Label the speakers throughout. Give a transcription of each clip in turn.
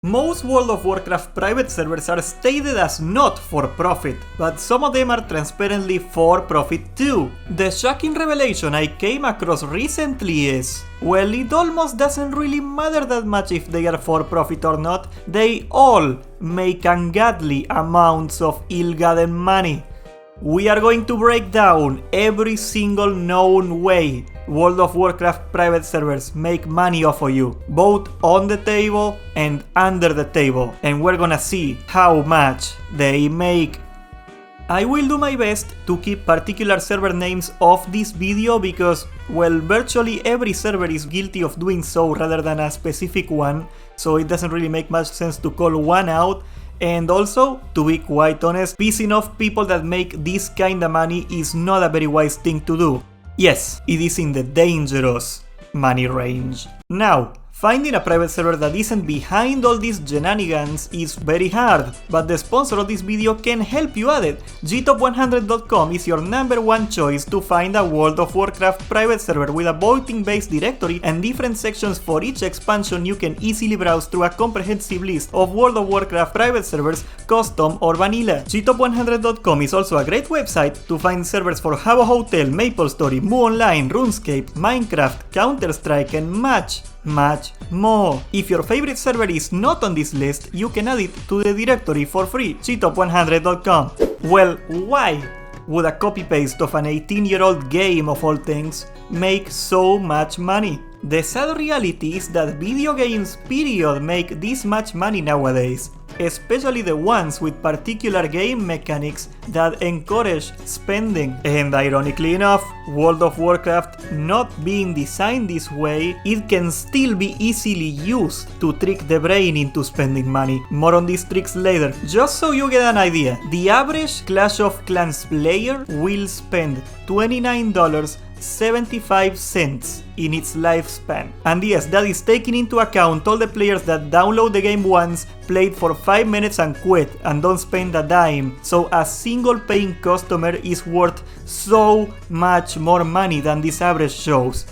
Speaker 1: Most World of Warcraft private servers are stated as not for profit, but some of them are transparently for profit too. The shocking revelation I came across recently is, well, it almost doesn't really matter that much if they are for profit or not, they all make ungodly amounts of ill-gotten money. We are going to break down every single known way World of Warcraft private servers make money off of you, both on the table and under the table, and we're gonna see how much they make. I will do my best to keep particular server names off this video because, well, virtually every server is guilty of doing so rather than a specific one, so it doesn't really make much sense to call one out. And also, to be quite honest, pissing off people that make this kinda money is not a very wise thing to do. Yes, it is in the dangerous money range. Now, finding a private server that isn't behind all these shenanigans is very hard, but the sponsor of this video can help you at it. gtop100.com is your #1 choice to find a World of Warcraft private server with a voting-based directory and different sections for each expansion. You can easily browse through a comprehensive list of World of Warcraft private servers, custom or vanilla. gtop100.com is also a great website to find servers for Habbo Hotel, MapleStory, Mu Online, RuneScape, Minecraft, Counter-Strike and much more. If your favorite server is not on this list, you can add it to the directory for free. gtop100.com. Well, why would a copy-paste of an 18-year-old game of all things make so much money? The sad reality is that video games period make this much money nowadays, especially the ones with particular game mechanics that encourage spending. And ironically enough, World of Warcraft not being designed this way, it can still be easily used to trick the brain into spending money. More on these tricks later. Just so you get an idea, the average Clash of Clans player will spend $29.75 in its lifespan. And yes, that is taking into account all the players that download the game once, played for 5 minutes and quit, and don't spend a dime. So a single paying customer is worth so much more money than this average shows.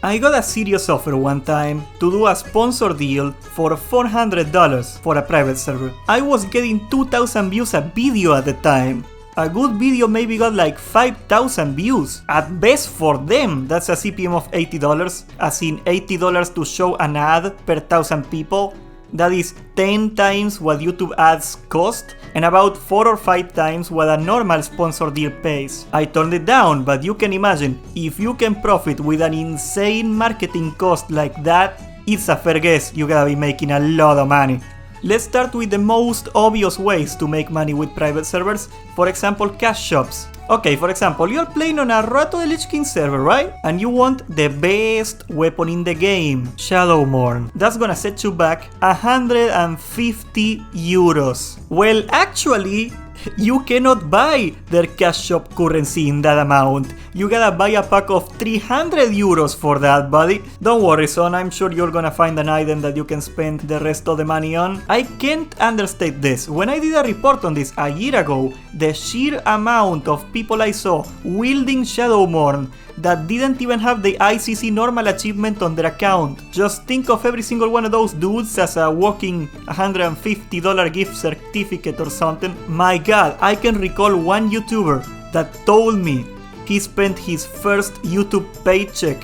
Speaker 1: I got a serious offer one time to do a sponsor deal for $400 for a private server. I was getting 2,000 views a video at the time. A good video maybe got like 5,000 views. At best for them, that's a CPM of $80, as in $80 to show an ad per 1,000 people. That is 10 times what YouTube ads cost, and about 4 or 5 times what a normal sponsor deal pays. I turned it down, but you can imagine, if you can profit with an insane marketing cost like that, it's a fair guess you gotta be making a lot of money. Let's start with the most obvious ways to make money with private servers, for example cash shops. Okay, for example, you're playing on a Rato the Lich King server, right? And you want the best weapon in the game, Shadowmourne. That's gonna set you back 150 euros. Well, actually, you cannot buy their cash shop currency in that amount. You gotta buy a pack of 300 euros for that, buddy. Don't worry, son, I'm sure you're gonna find an item that you can spend the rest of the money on. I can't understate this. When I did a report on this a year ago, the sheer amount of people I saw wielding Shadowmourne that didn't even have the ICC normal achievement on their account. Just think of every single one of those dudes as a walking $150 gift certificate or something. My god, I can recall one YouTuber that told me he spent his first YouTube paycheck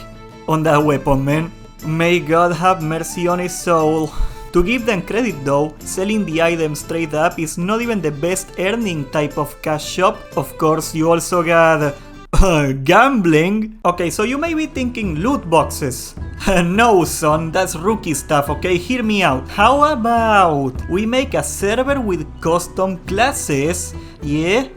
Speaker 1: on that weapon, man. May God have mercy on his soul. To give them credit though, selling the item straight up is not even the best earning type of cash shop. Of course, you also got gambling. Okay, so you may be thinking loot boxes. No, son, that's rookie stuff, okay? Hear me out. How about we make a server with custom classes? Yeah?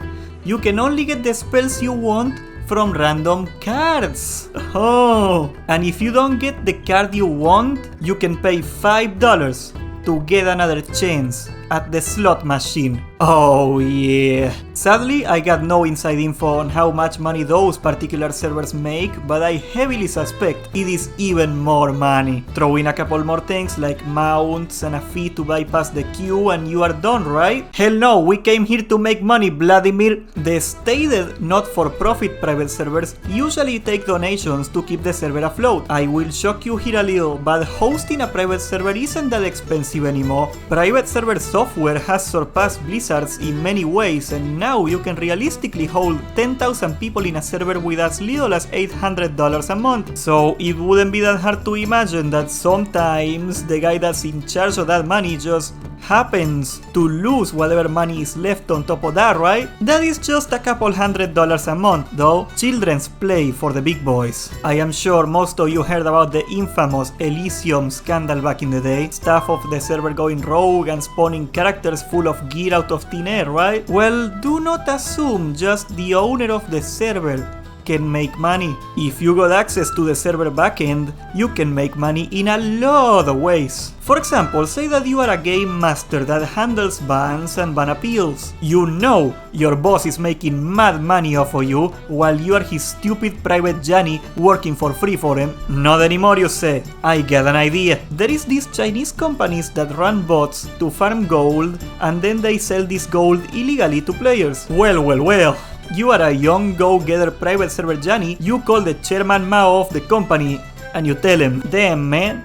Speaker 1: You can only get the spells you want from random cards. Oh, and if you don't get the card you want, you can pay $5 to get another chance at the slot machine. Oh yeah. Sadly, I got no inside info on how much money those particular servers make, but I heavily suspect it is even more money. Throw in a couple more things like mounts and a fee to bypass the queue and you are done, right? Hell no, we came here to make money, Vladimir. The stated not-for-profit private servers usually take donations to keep the server afloat. I will shock you here a little, but hosting a private server isn't that expensive anymore. Private server software has surpassed Blizzard's in many ways, and now you can realistically hold 10,000 people in a server with as little as $800 a month. So it wouldn't be that hard to imagine that sometimes the guy that's in charge of that money just happens to lose whatever money is left on top of that, right? That is just a couple $100 a month though. Children's play for the big boys. I am sure most of you heard about the infamous Elysium scandal back in the day. Staff of the server going rogue and spawning characters full of gear out of thin air, right? Well, do not assume just the owner of the server can make money. If you got access to the server backend, you can make money in a lot of ways. For example, say that you are a game master that handles bans and ban appeals. You know your boss is making mad money off of you while you are his stupid private Johnny working for free for him. Not anymore, you say. I got an idea. There is these Chinese companies that run bots to farm gold and then they sell this gold illegally to players. Well. You are a young go-getter private server Johnny, you call the chairman Mao of the company and you tell him, damn man,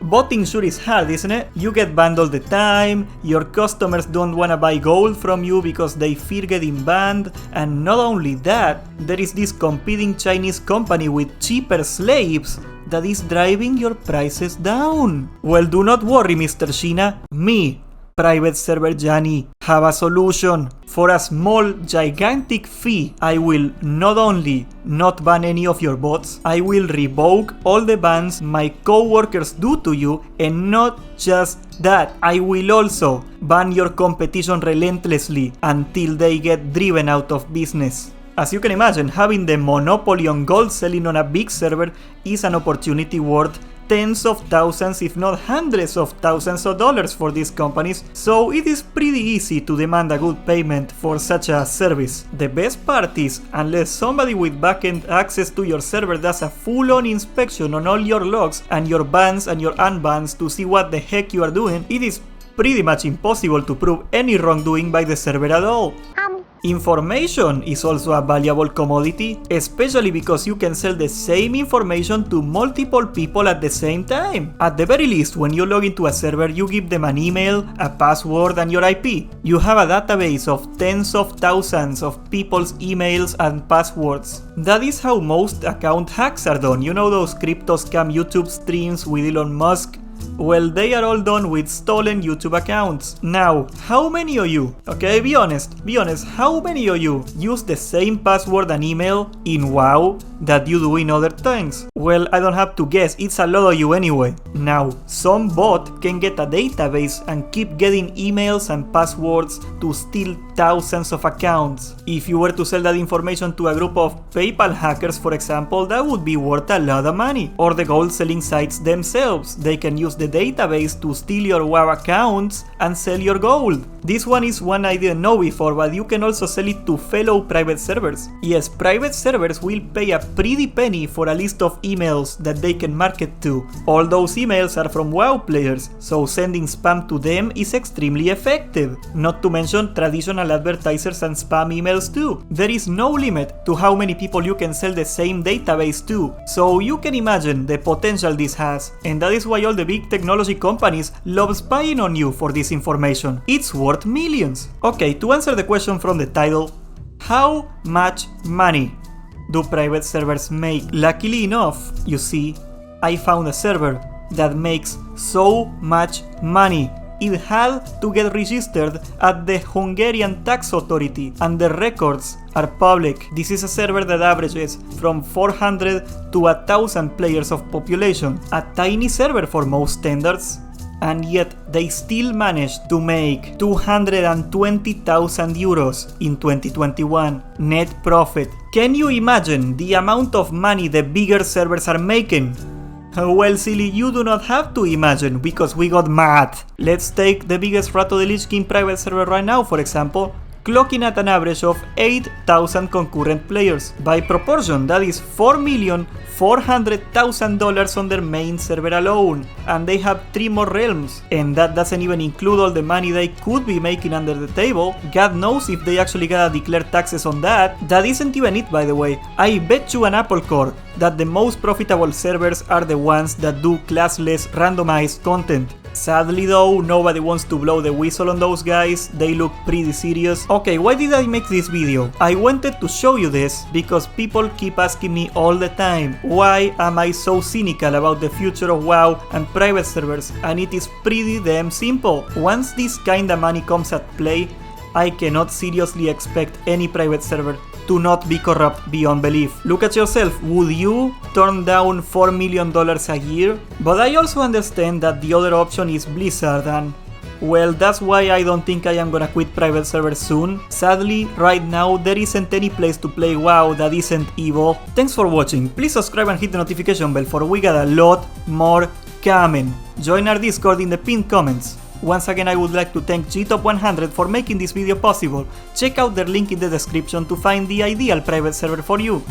Speaker 1: botting sure is hard, isn't it? You get banned all the time, your customers don't wanna buy gold from you because they fear getting banned, and not only that, there is this competing Chinese company with cheaper slaves that is driving your prices down. Well, do not worry, Mr. Sheena, me, private server Johnny, have a solution. For a small, gigantic fee, I will not only not ban any of your bots, I will revoke all the bans my co-workers do to you, and not just that, I will also ban your competition relentlessly until they get driven out of business. As you can imagine, having the monopoly on gold selling on a big server is an opportunity worth tens of thousands, if not hundreds of thousands of dollars for these companies, so it is pretty easy to demand a good payment for such a service. The best part is, unless somebody with backend access to your server does a full-on inspection on all your logs and your bans and your unbans to see what the heck you are doing, it is pretty much impossible to prove any wrongdoing by the server at all. Information is also a valuable commodity, especially because you can sell the same information to multiple people at the same time. At the very least, when you log into a server, you give them an email, a password, and your IP. You have a database of tens of thousands of people's emails and passwords. That is how most account hacks are done. You know those crypto scam YouTube streams with Elon Musk? Well, they are all done with stolen YouTube accounts. Now, how many of you, okay, be honest, how many of you use the same password and email in WoW that you do in other things? Well, I don't have to guess, it's a lot of you anyway. Now, some bot can get a database and keep getting emails and passwords to steal thousands of accounts. If you were to sell that information to a group of PayPal hackers, for example, that would be worth a lot of money. Or the gold selling sites themselves, they can use the database to steal your WoW accounts and sell your gold. This one is one I didn't know before, but you can also sell it to fellow private servers. Yes, private servers will pay a pretty penny for a list of emails that they can market to. All those emails are from WoW players, so sending spam to them is extremely effective. Not to mention traditional advertisers and spam emails too. There is no limit to how many people you can sell the same database to, so you can imagine the potential this has, and that is why all the big technology companies love spying on you for this information. It's worth millions. Okay, to answer the question from the title, how much money do private servers make? Luckily enough, you see, I found a server that makes so much money. It had to get registered at the Hungarian tax authority, and the records are public. This is a server that averages from 400 to 1,000 players of population, a tiny server for most standards, and yet they still managed to make 220,000 euros in 2021 net profit. Can you imagine the amount of money the bigger servers are making? Well, silly, you do not have to imagine, because we got mad. Let's take the biggest Rat of the Lich King private server right now, for example, clocking at an average of 8,000 concurrent players. By proportion, that is $4,400,000 on their main server alone, and they have 3 more realms, and that doesn't even include all the money they could be making under the table. God knows if they actually gotta declare taxes on that. That isn't even it, by the way. I bet you an apple core that the most profitable servers are the ones that do classless randomized content. Sadly though, nobody wants to blow the whistle on those guys, they look pretty serious. Okay, why did I make this video? I wanted to show you this because people keep asking me all the time, why am I so cynical about the future of WoW and private servers, and it is pretty damn simple. Once this kinda money comes at play, I cannot seriously expect any private server to not be corrupt beyond belief. Look at yourself, would you turn down $4 million a year? But I also understand that the other option is Blizzard, and well, that's why I don't think I am gonna quit private servers soon. Sadly, right now there isn't any place to play WoW that isn't evil. Thanks for watching, please subscribe and hit the notification bell for we got a lot more coming. Join our Discord in the pinned comments. Once again, I would like to thank GTop100 for making this video possible. Check out their link in the description to find the ideal private server for you.